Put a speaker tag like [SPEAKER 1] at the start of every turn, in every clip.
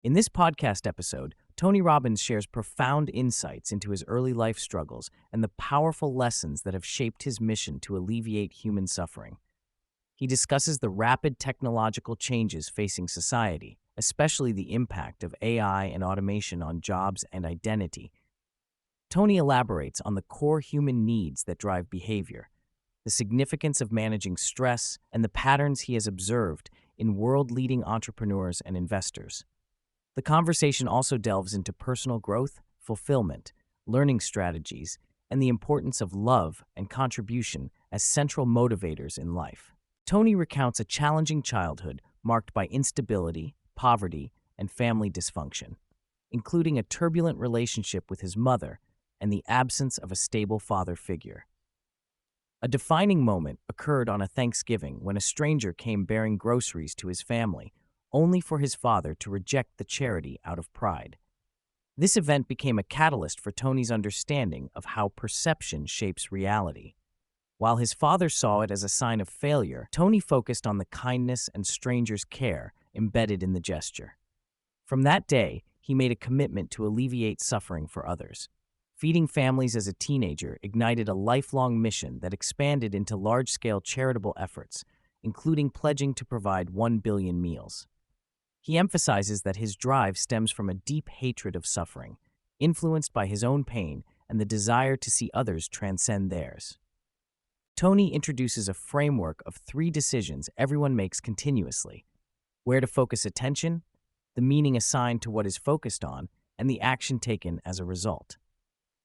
[SPEAKER 1] In this podcast episode, Tony Robbins shares profound insights into his early life struggles and the powerful lessons that have shaped his mission to alleviate human suffering. He discusses the rapid technological changes facing society, especially the impact of AI and automation on jobs and identity. Tony elaborates on the core human needs that drive behavior, the significance of managing stress, and the patterns he has observed in world-leading entrepreneurs and investors. The conversation also delves into personal growth, fulfillment, learning strategies, and the importance of love and contribution as central motivators in life. Tony recounts a challenging childhood marked by instability, poverty, and family dysfunction, including a turbulent relationship with his mother and the absence of a stable father figure. A defining moment occurred on a Thanksgiving when a stranger came bearing groceries to his family, only for his father to reject the charity out of pride. This event became a catalyst for Tony's understanding of how perception shapes reality. While his father saw it as a sign of failure, Tony focused on the kindness and stranger's care embedded in the gesture. From that day, he made a commitment to alleviate suffering for others. Feeding families as a teenager ignited a lifelong mission that expanded into large-scale charitable efforts, including pledging to provide 1 billion meals. He emphasizes that his drive stems from a deep hatred of suffering, influenced by his own pain and the desire to see others transcend theirs. Tony introduces a framework of 3 decisions everyone makes continuously: where to focus attention, the meaning assigned to what is focused on, and the action taken as a result.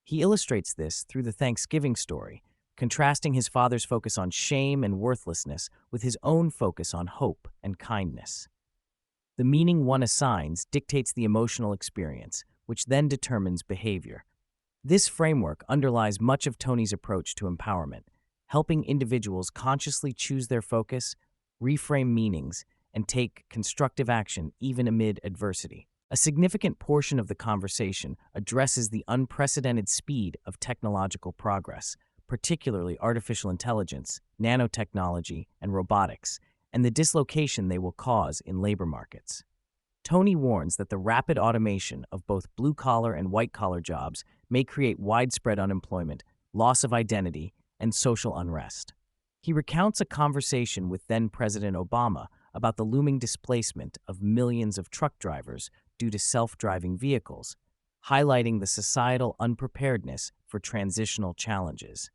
[SPEAKER 1] He illustrates this through the Thanksgiving story, contrasting his father's focus on shame and worthlessness with his own focus on hope and kindness. The meaning one assigns dictates the emotional experience, which then determines behavior. This framework underlies much of Tony's approach to empowerment, helping individuals consciously choose their focus, reframe meanings, and take constructive action even amid adversity. A significant portion of the conversation addresses the unprecedented speed of technological progress, particularly artificial intelligence, nanotechnology, and robotics, and the dislocation they will cause in labor markets. Tony warns that the rapid automation of both blue-collar and white-collar jobs may create widespread unemployment, loss of identity, and social unrest. He recounts a conversation with then-President Obama about the looming displacement of millions of truck drivers due to self-driving vehicles, highlighting the societal unpreparedness for transitional challenges.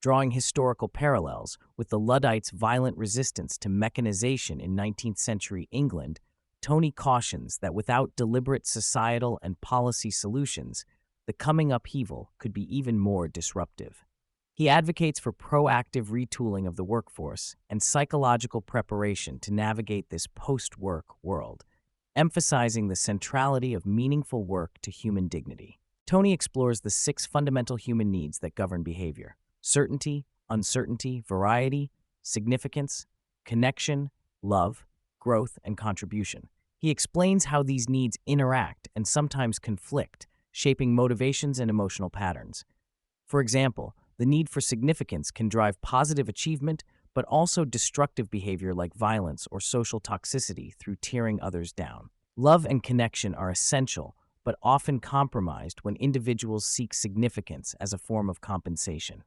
[SPEAKER 1] Drawing historical parallels with the Luddites' violent resistance to mechanization in 19th century England, Tony cautions that without deliberate societal and policy solutions, the coming upheaval could be even more disruptive. He advocates for proactive retooling of the workforce and psychological preparation to navigate this post-work world, emphasizing the centrality of meaningful work to human dignity. Tony explores the 6 fundamental human needs that govern behavior: certainty, uncertainty, variety, significance, connection, love, growth, and contribution. He explains how these needs interact and sometimes conflict, shaping motivations and emotional patterns. For example, the need for significance can drive positive achievement, but also destructive behavior like violence or social toxicity through tearing others down. Love and connection are essential, but often compromised when individuals seek significance as a form of compensation.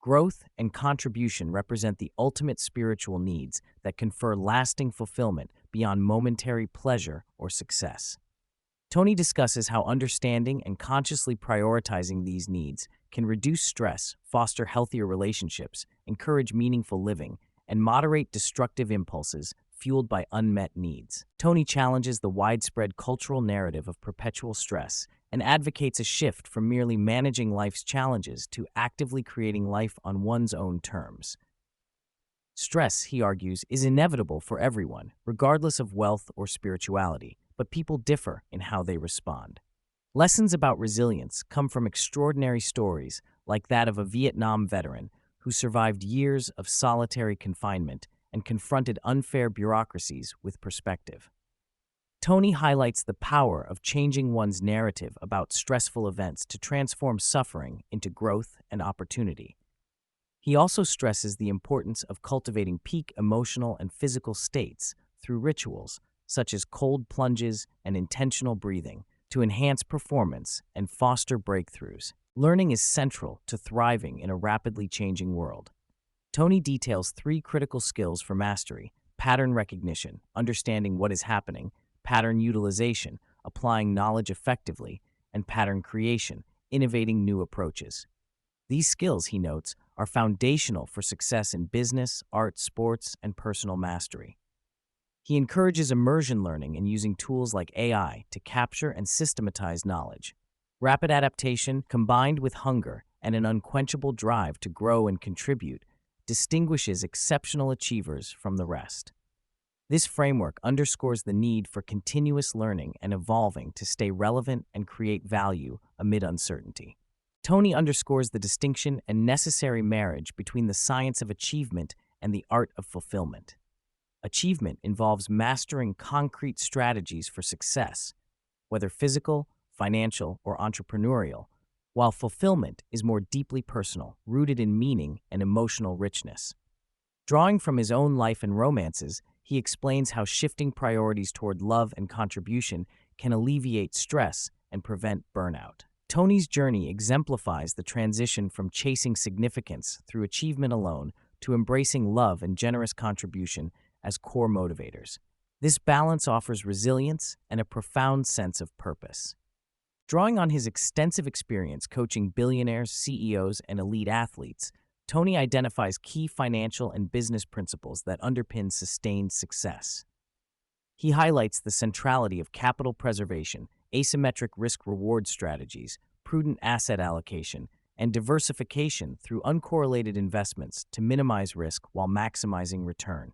[SPEAKER 1] Growth and contribution represent the ultimate spiritual needs that confer lasting fulfillment beyond momentary pleasure or success. Tony discusses how understanding and consciously prioritizing these needs can reduce stress, foster healthier relationships, encourage meaningful living, and moderate destructive impulses fueled by unmet needs. Tony challenges the widespread cultural narrative of perpetual stress and advocates a shift from merely managing life's challenges to actively creating life on one's own terms. Stress, he argues, is inevitable for everyone, regardless of wealth or spirituality, but people differ in how they respond. Lessons about resilience come from extraordinary stories like that of a Vietnam veteran who survived years of solitary confinement and confronted unfair bureaucracies with perspective. Tony highlights the power of changing one's narrative about stressful events to transform suffering into growth and opportunity. He also stresses the importance of cultivating peak emotional and physical states through rituals such as cold plunges and intentional breathing, to enhance performance and foster breakthroughs. Learning is central to thriving in a rapidly changing world. Tony details three critical skills for mastery: pattern recognition, understanding what is happening; pattern utilization, applying knowledge effectively; and pattern creation, innovating new approaches. These skills, he notes, are foundational for success in business, art, sports, and personal mastery. He encourages immersion learning and using tools like AI to capture and systematize knowledge. Rapid adaptation, combined with hunger and an unquenchable drive to grow and contribute, distinguishes exceptional achievers from the rest. This framework underscores the need for continuous learning and evolving to stay relevant and create value amid uncertainty. Tony underscores the distinction and necessary marriage between the science of achievement and the art of fulfillment. Achievement involves mastering concrete strategies for success, whether physical, financial, or entrepreneurial, while fulfillment is more deeply personal, rooted in meaning and emotional richness. Drawing from his own life and romances, he explains how shifting priorities toward love and contribution can alleviate stress and prevent burnout. Tony's journey exemplifies the transition from chasing significance through achievement alone to embracing love and generous contribution as core motivators. This balance offers resilience and a profound sense of purpose. Drawing on his extensive experience coaching billionaires, CEOs, and elite athletes, Tony identifies key financial and business principles that underpin sustained success. He highlights the centrality of capital preservation, asymmetric risk-reward strategies, prudent asset allocation, and diversification through uncorrelated investments to minimize risk while maximizing return.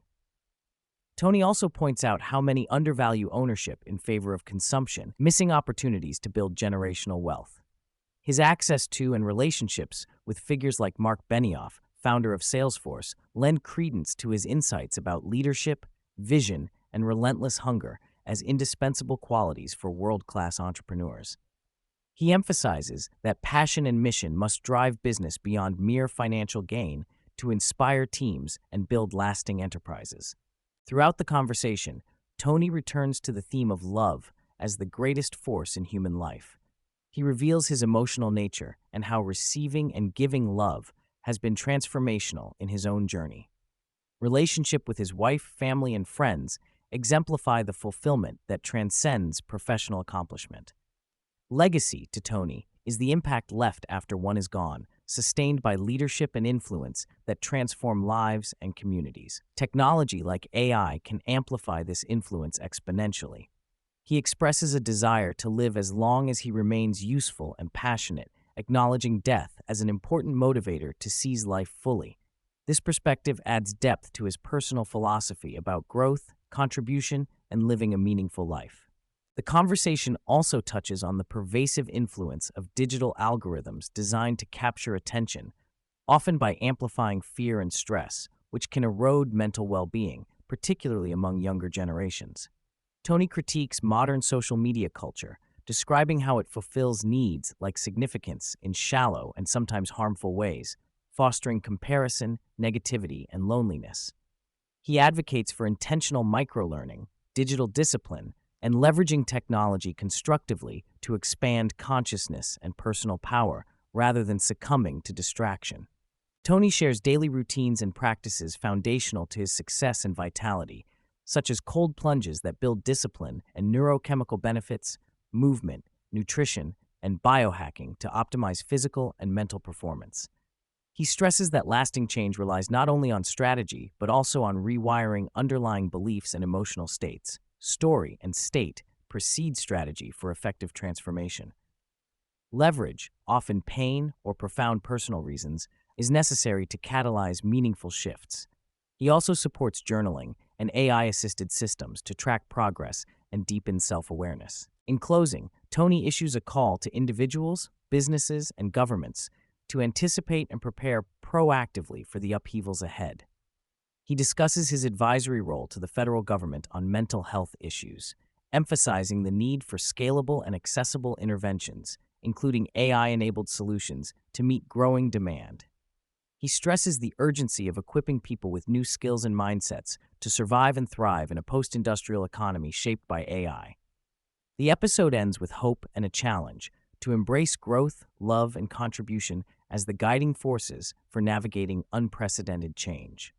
[SPEAKER 1] Tony also points out how many undervalue ownership in favor of consumption, missing opportunities to build generational wealth. His access to and relationships with figures like Mark Benioff, founder of Salesforce, lend credence to his insights about leadership, vision, and relentless hunger as indispensable qualities for world-class entrepreneurs. He emphasizes that passion and mission must drive business beyond mere financial gain to inspire teams and build lasting enterprises. Throughout the conversation, Tony returns to the theme of love as the greatest force in human life. He reveals his emotional nature and how receiving and giving love has been transformational in his own journey. Relationship with his wife, family, and friends exemplify the fulfillment that transcends professional accomplishment. Legacy, to Tony, is the impact left after one is gone, sustained by leadership and influence that transform lives and communities. Technology like AI can amplify this influence exponentially. He expresses a desire to live as long as he remains useful and passionate, acknowledging death as an important motivator to seize life fully. This perspective adds depth to his personal philosophy about growth, contribution, and living a meaningful life. The conversation also touches on the pervasive influence of digital algorithms designed to capture attention, often by amplifying fear and stress, which can erode mental well-being, particularly among younger generations. Tony critiques modern social media culture, describing how it fulfills needs like significance in shallow and sometimes harmful ways, fostering comparison, negativity, and loneliness. He advocates for intentional microlearning, digital discipline, and leveraging technology constructively to expand consciousness and personal power rather than succumbing to distraction. Tony shares daily routines and practices foundational to his success and vitality, such as cold plunges that build discipline and neurochemical benefits, movement, nutrition, and biohacking to optimize physical and mental performance. He stresses that lasting change relies not only on strategy, but also on rewiring underlying beliefs and emotional states. Story and state precede strategy for effective transformation. Leverage, often pain or profound personal reasons, is necessary to catalyze meaningful shifts. He also supports journaling and AI-assisted systems to track progress and deepen self-awareness. In closing, Tony issues a call to individuals, businesses, and governments to anticipate and prepare proactively for the upheavals ahead. He discusses his advisory role to the federal government on mental health issues, emphasizing the need for scalable and accessible interventions, including AI-enabled solutions, to meet growing demand. He stresses the urgency of equipping people with new skills and mindsets to survive and thrive in a post-industrial economy shaped by AI. The episode ends with hope and a challenge to embrace growth, love, and contribution as the guiding forces for navigating unprecedented change.